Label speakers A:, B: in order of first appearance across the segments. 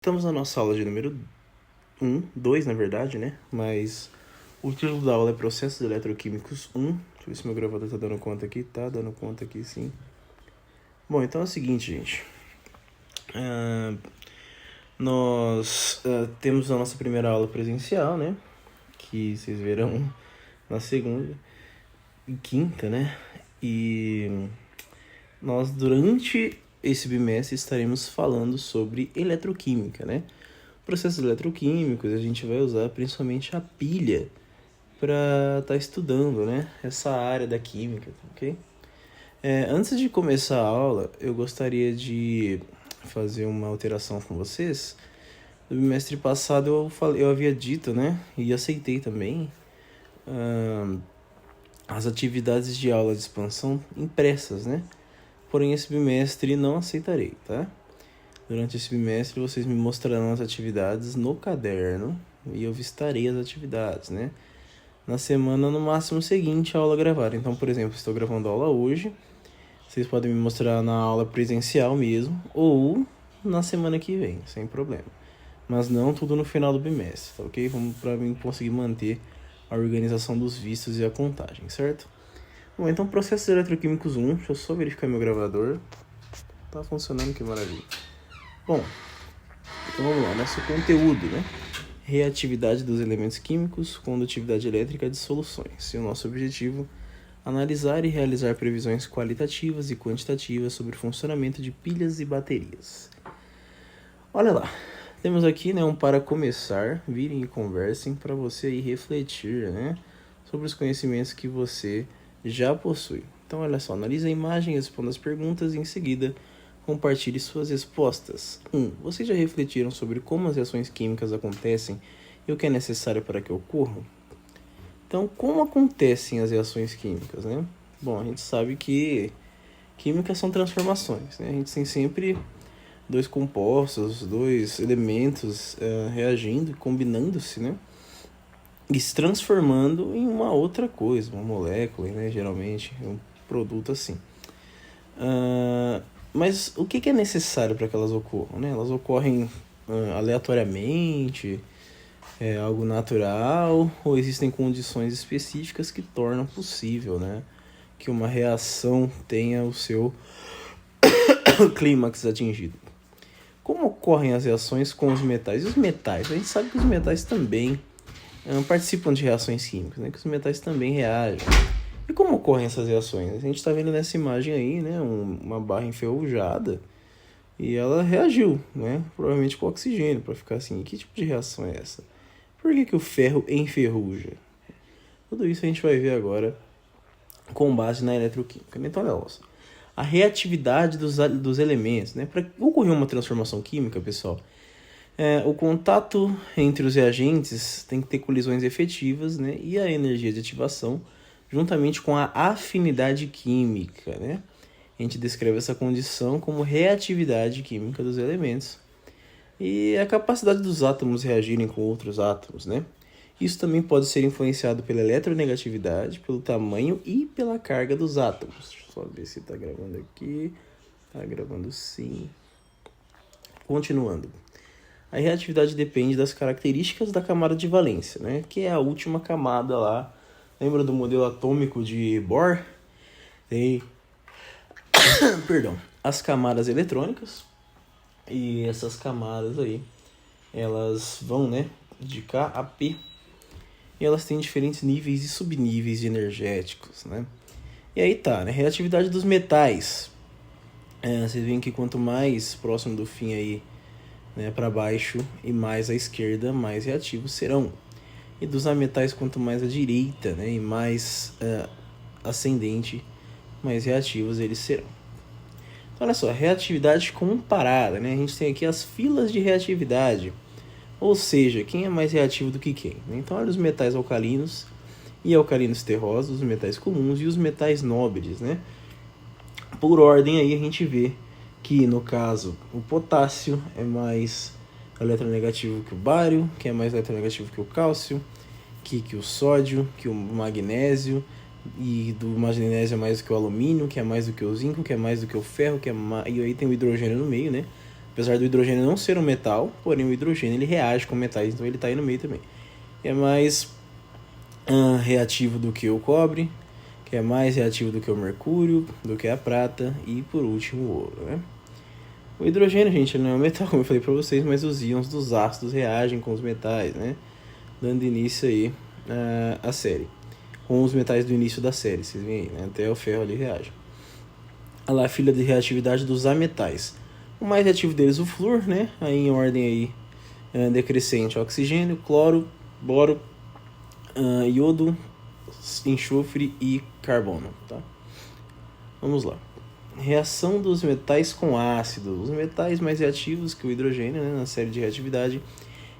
A: Estamos na nossa aula de número 2 na verdade, né? Mas o título da aula é Processos Eletroquímicos 1. Deixa eu ver se meu gravador tá dando conta aqui. Tá dando conta aqui, sim. Bom, então é o seguinte, gente. Nós temos a nossa primeira aula presencial, né? Que vocês verão na segunda e quinta, né? E nós, durante esse bimestre, estaremos falando sobre eletroquímica, né? Processos eletroquímicos, a gente vai usar principalmente a pilha para estar estudando, né? Essa área da química, ok? Antes de começar a aula, eu gostaria de fazer uma alteração com vocês. No bimestre passado eu havia dito, né? E aceitei também as atividades de aula de expansão impressas, né? Porém, esse bimestre não aceitarei, tá? Durante esse bimestre, vocês me mostrarão as atividades no caderno e eu vistarei as atividades, né? Na semana, no máximo, seguinte, a aula gravada. Então, por exemplo, estou gravando a aula hoje, vocês podem me mostrar na aula presencial mesmo, ou na semana que vem, sem problema. Mas não tudo no final do bimestre, tá ok? Vamos para mim conseguir manter a organização dos vistos e a contagem, certo? Bom, então, processos eletroquímicos 1, deixa eu só verificar meu gravador. Tá funcionando, que maravilha. Bom, então vamos lá, nosso conteúdo, né? Reatividade dos elementos químicos, condutividade elétrica de soluções. E o nosso objetivo, analisar e realizar previsões qualitativas e quantitativas sobre o funcionamento de pilhas e baterias. Olha lá, temos aqui, né, um para começar, virem e conversem para você aí refletir, né, sobre os conhecimentos que você já possui. Então, olha só, analise a imagem, responda as perguntas e em seguida compartilhe suas respostas. 1. Vocês já refletiram sobre como as reações químicas acontecem e o que é necessário para que ocorram? Então, como acontecem as reações químicas, né? Bom, a gente sabe que química são transformações, né? A gente tem sempre dois compostos, dois elementos reagindo, combinando-se, né? E se transformando em uma outra coisa, uma molécula, né? Geralmente, um produto assim. Mas o que é necessário para que elas ocorram, né? Elas ocorrem aleatoriamente, é algo natural, ou existem condições específicas que tornam possível, né, que uma reação tenha o seu clímax atingido. Como ocorrem as reações com os metais? E os metais? A gente sabe que os metais também participam de reações químicas, né? Que os metais também reagem. E como ocorrem essas reações? A gente está vendo nessa imagem aí, né, uma barra enferrujada e ela reagiu, né, provavelmente com oxigênio, para ficar assim. Que tipo de reação é essa? Por que o ferro enferruja? Tudo isso a gente vai ver agora com base na eletroquímica. Então, olha só. A reatividade dos elementos, né? Para ocorrer uma transformação química, pessoal, o contato entre os reagentes tem que ter colisões efetivas, né? E a energia de ativação, juntamente com a afinidade química, né? A gente descreve essa condição como reatividade química dos elementos e a capacidade dos átomos reagirem com outros átomos, né? Isso também pode ser influenciado pela eletronegatividade, pelo tamanho e pela carga dos átomos. Deixa eu só ver se está gravando aqui. Está gravando sim. Continuando. A reatividade depende das características da camada de valência, né? Que é a última camada lá. Lembra do modelo atômico de Bohr? Tem as camadas eletrônicas. E essas camadas aí, elas vão, né, de K a P. E elas têm diferentes níveis e subníveis energéticos, né? E aí tá, né? Reatividade dos metais. Vocês veem que quanto mais próximo do fim aí, né, para baixo e mais à esquerda, mais reativos serão. E dos ametais, quanto mais à direita, né, e mais ascendente, mais reativos eles serão. Então, olha só, reatividade comparada, né? A gente tem aqui as filas de reatividade, ou seja, quem é mais reativo do que quem. Então, olha os metais alcalinos e alcalinos terrosos, os metais comuns e os metais nobres, né? Por ordem aí a gente vê que, no caso, o potássio é mais eletronegativo que o bário, que é mais eletronegativo que o cálcio, que o sódio, que o magnésio, e do magnésio é mais do que o alumínio, que é mais do que o zinco, que é mais do que o ferro, e aí tem o hidrogênio no meio, né? Apesar do hidrogênio não ser um metal, porém o hidrogênio ele reage com metais, então ele está aí no meio também. É mais reativo do que o cobre, que é mais reativo do que o mercúrio, do que a prata e por último o ouro, né? O hidrogênio, gente, ele não é um metal, como eu falei para vocês, mas os íons dos ácidos reagem com os metais, né? Dando início aí à série. Com os metais do início da série, vocês veem aí, né? Até o ferro ali reage. Olha lá a fila de reatividade dos ametais. O mais reativo deles, o flúor, né? Aí em ordem aí decrescente, oxigênio, cloro, boro, iodo, enxofre e carbono, tá? Vamos lá. Reação dos metais com ácido. Os metais mais reativos que o hidrogênio, né, na série de reatividade,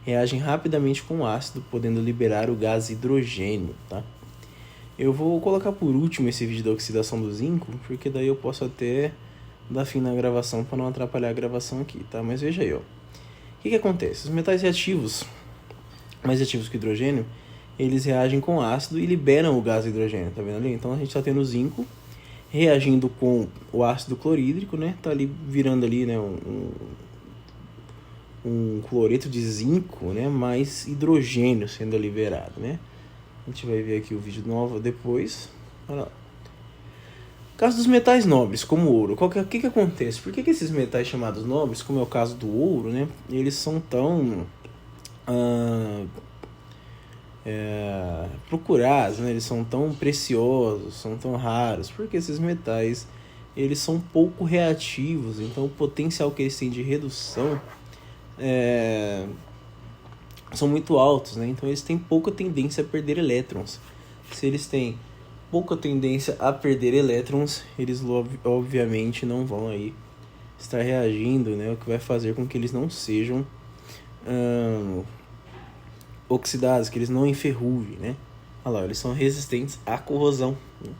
A: reagem rapidamente com o ácido, podendo liberar o gás hidrogênio, tá? Eu vou colocar por último esse vídeo da oxidação do zinco, porque daí eu posso até dar fim na gravação para não atrapalhar a gravação aqui, tá? Mas veja aí, ó. O que acontece? Os metais reativos, mais reativos que o hidrogênio, eles reagem com ácido e liberam o gás hidrogênio, tá vendo ali? Então a gente está tendo o zinco reagindo com o ácido clorídrico, né? Tá ali virando ali, né, um cloreto de zinco, né, mais hidrogênio sendo liberado, né? A gente vai ver aqui o vídeo novo depois. Olha lá. Caso dos metais nobres, como o ouro, o que acontece? Por que esses metais chamados nobres, como é o caso do ouro, né, eles são tão procurados, né? Eles são tão preciosos, são tão raros? Porque esses metais eles são pouco reativos, então o potencial que eles têm de redução são muito altos, né? Então eles têm pouca tendência a perder elétrons. Se eles têm pouca tendência a perder elétrons, eles obviamente não vão aí estar reagindo, né? O que vai fazer com que eles não sejam oxidados, que eles não enferrujem, né? Olha lá, eles são resistentes à corrosão, né?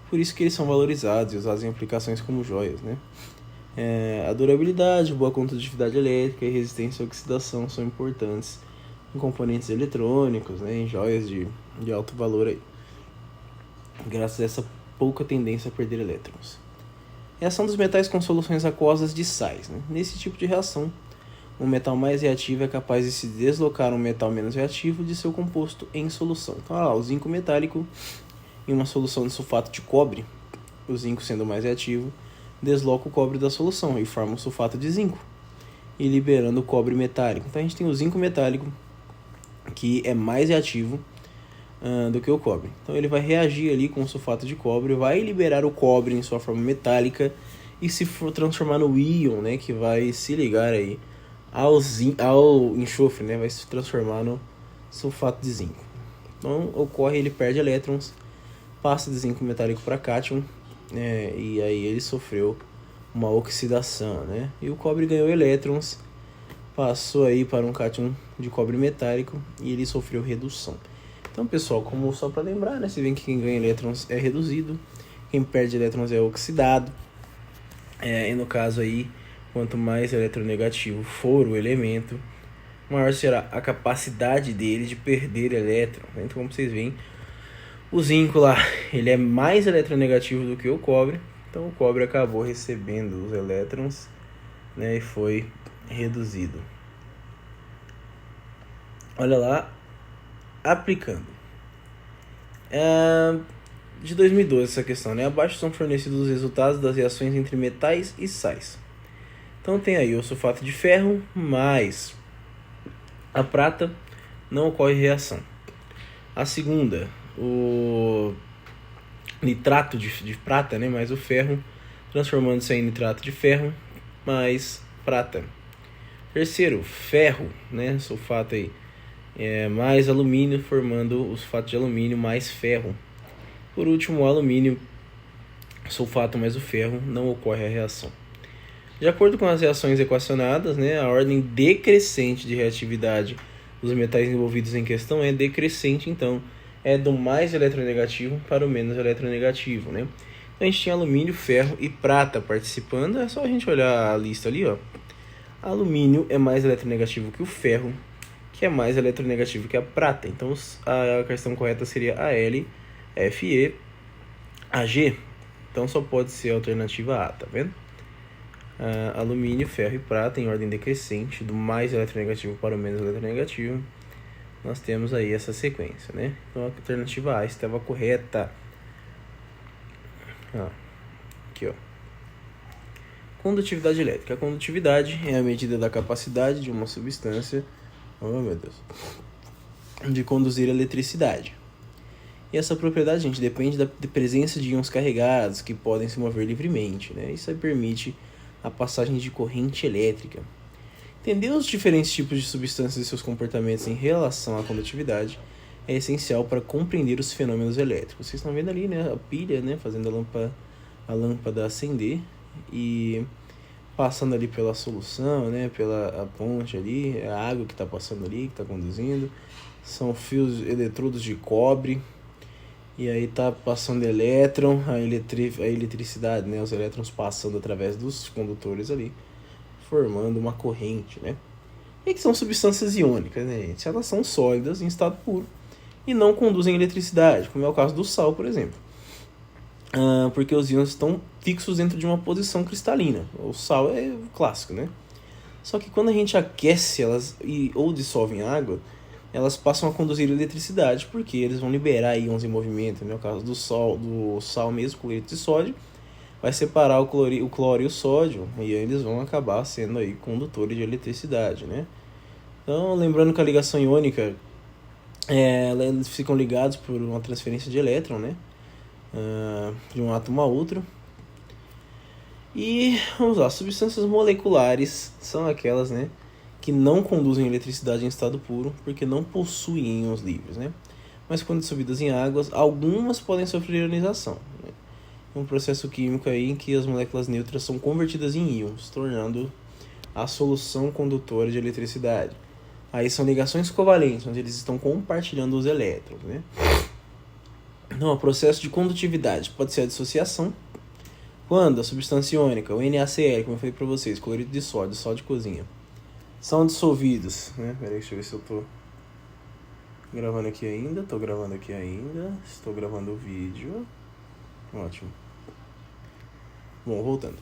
A: Por isso que eles são valorizados e usados em aplicações como joias, né? A durabilidade, boa condutividade elétrica e resistência à oxidação são importantes em componentes eletrônicos, né? Em joias de alto valor aí, graças a essa pouca tendência a perder elétrons. Reação dos metais com soluções aquosas de sais, né? Nesse tipo de reação, um metal mais reativo é capaz de se deslocar um metal menos reativo de seu composto em solução. Então, olha lá, o zinco metálico em uma solução de sulfato de cobre, o zinco sendo mais reativo, desloca o cobre da solução e forma um sulfato de zinco, e liberando o cobre metálico. Então a gente tem o zinco metálico, que é mais reativo do que o cobre. Então ele vai reagir ali com o sulfato de cobre, vai liberar o cobre em sua forma metálica e se transformar no íon, né, que vai se ligar aí ao enxofre, né, vai se transformar no sulfato de zinco. Então ele perde elétrons, passa de zinco metálico para cátion, e aí ele sofreu uma oxidação, né? E o cobre ganhou elétrons, passou aí para um cátion de cobre metálico e ele sofreu redução. Então, pessoal, como só para lembrar, né? Você vê que quem ganha elétrons é reduzido, quem perde elétrons é oxidado. E no caso aí, quanto mais eletronegativo for o elemento, maior será a capacidade dele de perder elétrons. Então, como vocês veem, o zinco lá, ele é mais eletronegativo do que o cobre. Então o cobre acabou recebendo os elétrons, né, e foi reduzido. Olha lá, aplicando. De 2012 essa questão, né? Abaixo são fornecidos os resultados das reações entre metais e sais. Então tem aí o sulfato de ferro mais a prata, não ocorre reação. A segunda, o nitrato de prata, né, mais o ferro, transformando-se em nitrato de ferro mais prata. Terceiro, ferro, né, sulfato aí, mais alumínio, formando o sulfato de alumínio mais ferro. Por último, o alumínio, sulfato mais o ferro, não ocorre a reação. De acordo com as reações equacionadas, né, a ordem decrescente de reatividade dos metais envolvidos em questão é decrescente, então é do mais eletronegativo para o menos eletronegativo, né? Então a gente tinha alumínio, ferro e prata participando. É só a gente olhar a lista ali, ó. Alumínio é mais eletronegativo que o ferro, que é mais eletronegativo que a prata. Então a questão correta seria Al, Fe, Ag. Então só pode ser a alternativa A, tá vendo? alumínio, ferro e prata em ordem decrescente, do mais eletronegativo para o menos eletronegativo. Nós temos aí essa sequência, né? Então a alternativa A estava correta. Aqui, ó. Condutividade elétrica. A condutividade é a medida da capacidade de uma substância, oh meu Deus, de conduzir eletricidade. E essa propriedade, gente, depende da presença de íons carregados que podem se mover livremente, né? Isso aí permite a passagem de corrente elétrica. Entender os diferentes tipos de substâncias e seus comportamentos em relação à condutividade é essencial para compreender os fenômenos elétricos. Vocês estão vendo ali, né, a pilha, né, fazendo a lâmpada acender e passando ali pela solução, né, pela a ponte ali, a água que está passando ali, que está conduzindo. São fios eletrodos de cobre. E aí tá passando elétron, a eletricidade, né, os elétrons passando através dos condutores ali, formando uma corrente, né? E que são substâncias iônicas, né, gente? Elas são sólidas em estado puro e não conduzem eletricidade, como é o caso do sal, por exemplo. Porque os íons estão fixos dentro de uma posição cristalina. O sal é o clássico, né? Só que quando a gente aquece elas ou dissolve em água, elas passam a conduzir eletricidade, porque eles vão liberar íons em movimento, né? No caso do sal mesmo, cloreto de sódio, vai separar o cloro e o sódio, e aí eles vão acabar sendo aí condutores de eletricidade, né? Então, lembrando que a ligação iônica, eles ficam ligados por uma transferência de elétron, né? De um átomo a outro. E, vamos lá, substâncias moleculares são aquelas, né, que não conduzem eletricidade em estado puro, porque não possuem íons livres, né? Mas quando dissolvidas em águas, algumas podem sofrer ionização, né? Um processo químico aí em que as moléculas neutras são convertidas em íons, tornando a solução condutora de eletricidade. Aí são ligações covalentes, onde eles estão compartilhando os elétrons, né? Então, o processo de condutividade pode ser a dissociação, quando a substância iônica, o NaCl, como eu falei para vocês, cloreto de sódio, sal de cozinha, são dissolvidos, né? Peraí, deixa eu ver se eu tô gravando aqui ainda. Tô gravando aqui ainda. Estou gravando o vídeo. Ótimo. Bom, voltando.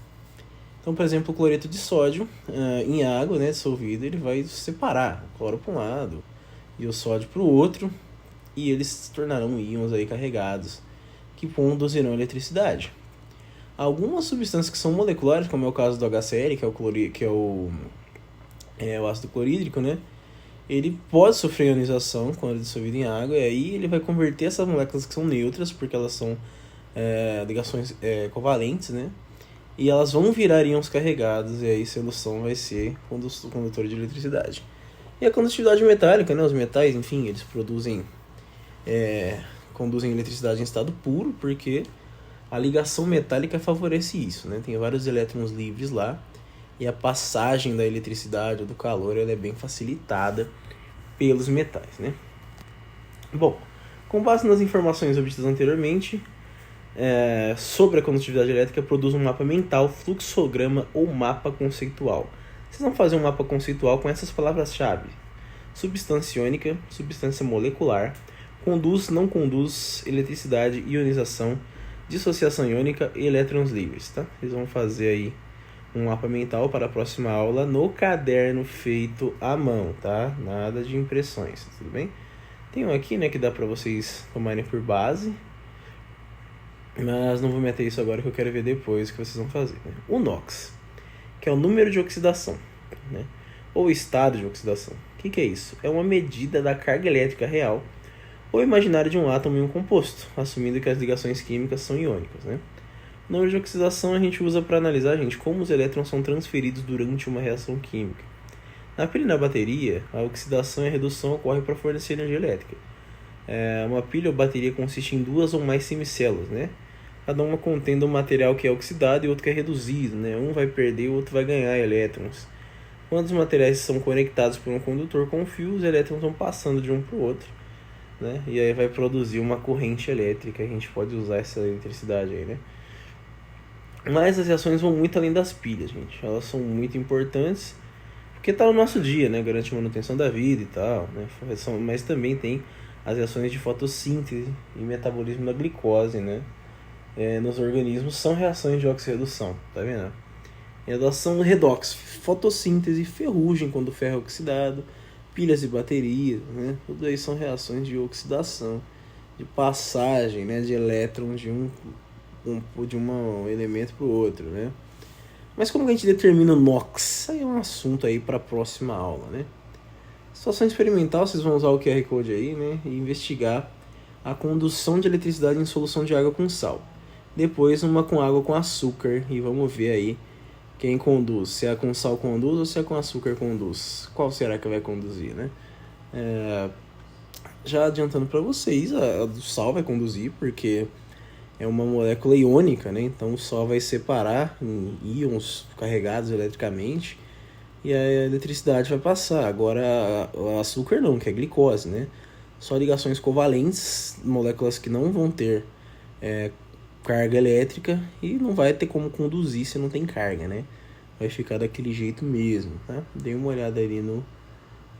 A: Então, por exemplo, o cloreto de sódio em água, né, dissolvido, ele vai separar o cloro para um lado e o sódio para o outro, e eles se tornarão íons aí carregados que conduzirão eletricidade. Algumas substâncias que são moleculares, como é o caso do HCl, que é o ácido clorídrico, né? Ele pode sofrer ionização quando é dissolvido em água, e aí ele vai converter essas moléculas que são neutras, porque elas são ligações covalentes, né? E elas vão virar íons carregados, e aí a solução vai ser condutor de eletricidade. E a condutividade metálica, né? Os metais, enfim, eles conduzem eletricidade em estado puro, porque a ligação metálica favorece isso, né? Tem vários elétrons livres lá, e a passagem da eletricidade ou do calor ela é bem facilitada pelos metais, né? Bom, com base nas informações obtidas anteriormente sobre a condutividade elétrica, produz um mapa mental, fluxograma ou mapa conceitual. Vocês vão fazer um mapa conceitual com essas palavras-chave: substância iônica, substância molecular, conduz, não conduz, eletricidade, ionização, dissociação iônica e elétrons livres, tá? Vocês vão fazer aí um mapa mental para a próxima aula no caderno feito à mão, tá? Nada de impressões, tudo bem? Tem um aqui, né, que dá para vocês tomarem por base, mas não vou meter isso agora, que eu quero ver depois o que vocês vão fazer, né? O NOx, que é o número de oxidação, né? Ou estado de oxidação. O que é isso? É uma medida da carga elétrica real ou imaginária de um átomo em um composto, assumindo que as ligações químicas são iônicas, né? O número de oxidação a gente usa para analisar, gente, como os elétrons são transferidos durante uma reação química. Na pilha e na bateria, a oxidação e a redução ocorrem para fornecer energia elétrica. Uma pilha ou bateria consiste em duas ou mais semicélulas, né? Cada uma contendo um material que é oxidado e outro que é reduzido, né? Um vai perder e o outro vai ganhar elétrons. Quando os materiais são conectados por um condutor com fio, os elétrons vão passando de um para o outro, né? E aí vai produzir uma corrente elétrica. A gente pode usar essa eletricidade aí, né? Mas as reações vão muito além das pilhas, gente. Elas são muito importantes porque tá no nosso dia, né? Garante a manutenção da vida e tal, né? Mas também tem as reações de fotossíntese e metabolismo da glicose, né? Nos organismos são reações de oxirredução, tá vendo? Redação redox, fotossíntese, ferrugem quando o ferro é oxidado, pilhas e baterias, né? Tudo aí são reações de oxidação, de passagem, né, de elétrons de um elemento para o outro, né? Mas como que a gente determina o NOx? Isso aí é um assunto aí para a próxima aula, né? Situação experimental, vocês vão usar o QR Code aí, né? E investigar a condução de eletricidade em solução de água com sal. Depois uma com água com açúcar e vamos ver aí quem conduz. Se é com sal conduz ou se é com açúcar conduz. Qual será que vai conduzir, né? Já adiantando para vocês, a do sal vai conduzir porque é uma molécula iônica, né? Então o Sol vai separar em íons carregados eletricamente e a eletricidade vai passar. Agora o açúcar não, que é glicose, né? Só ligações covalentes, moléculas que não vão ter carga elétrica e não vai ter como conduzir se não tem carga, né? Vai ficar daquele jeito mesmo, tá? Dê uma olhada ali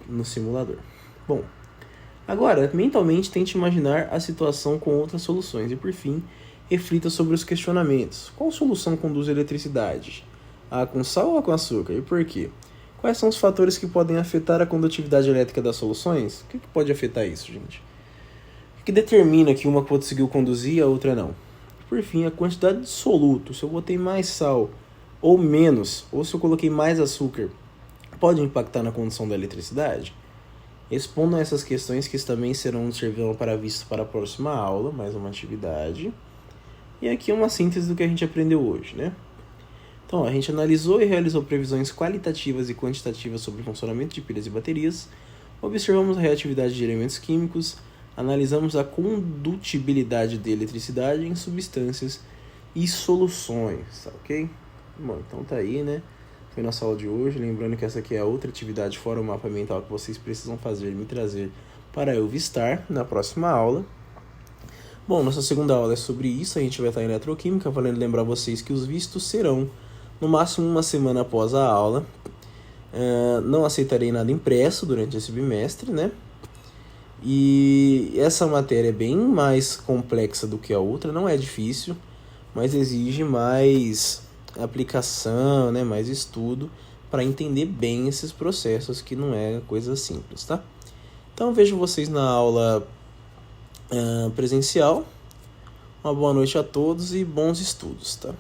A: no simulador. Bom, agora, mentalmente tente imaginar a situação com outras soluções e, por fim, reflita sobre os questionamentos. Qual solução conduz a eletricidade? A com sal ou a com açúcar? E por quê? Quais são os fatores que podem afetar a condutividade elétrica das soluções? O que pode afetar isso, gente? O que determina que uma conseguiu conduzir e a outra não? Por fim, a quantidade de soluto. Se eu botei mais sal ou menos, ou se eu coloquei mais açúcar, pode impactar na condução da eletricidade? Respondam essas questões que também servirão para visto para a próxima aula, mais uma atividade. E aqui uma síntese do que a gente aprendeu hoje, né? Então, a gente analisou e realizou previsões qualitativas e quantitativas sobre o funcionamento de pilhas e baterias, observamos a reatividade de elementos químicos, analisamos a condutibilidade de eletricidade em substâncias e soluções, ok? Bom, então tá aí, né? Foi nossa aula de hoje. Lembrando que essa aqui é a outra atividade fora o mapa mental que vocês precisam fazer e me trazer para eu vistar na próxima aula. Bom, nossa segunda aula é sobre isso. A gente vai estar em eletroquímica, valendo lembrar vocês que os vistos serão no máximo uma semana após a aula. Não aceitarei nada impresso durante esse bimestre, né? E essa matéria é bem mais complexa do que a outra, não é difícil, mas exige mais aplicação, né, mais estudo para entender bem esses processos, que não é coisa simples, tá? Então vejo vocês na aula presencial. Uma boa noite a todos e bons estudos, tá?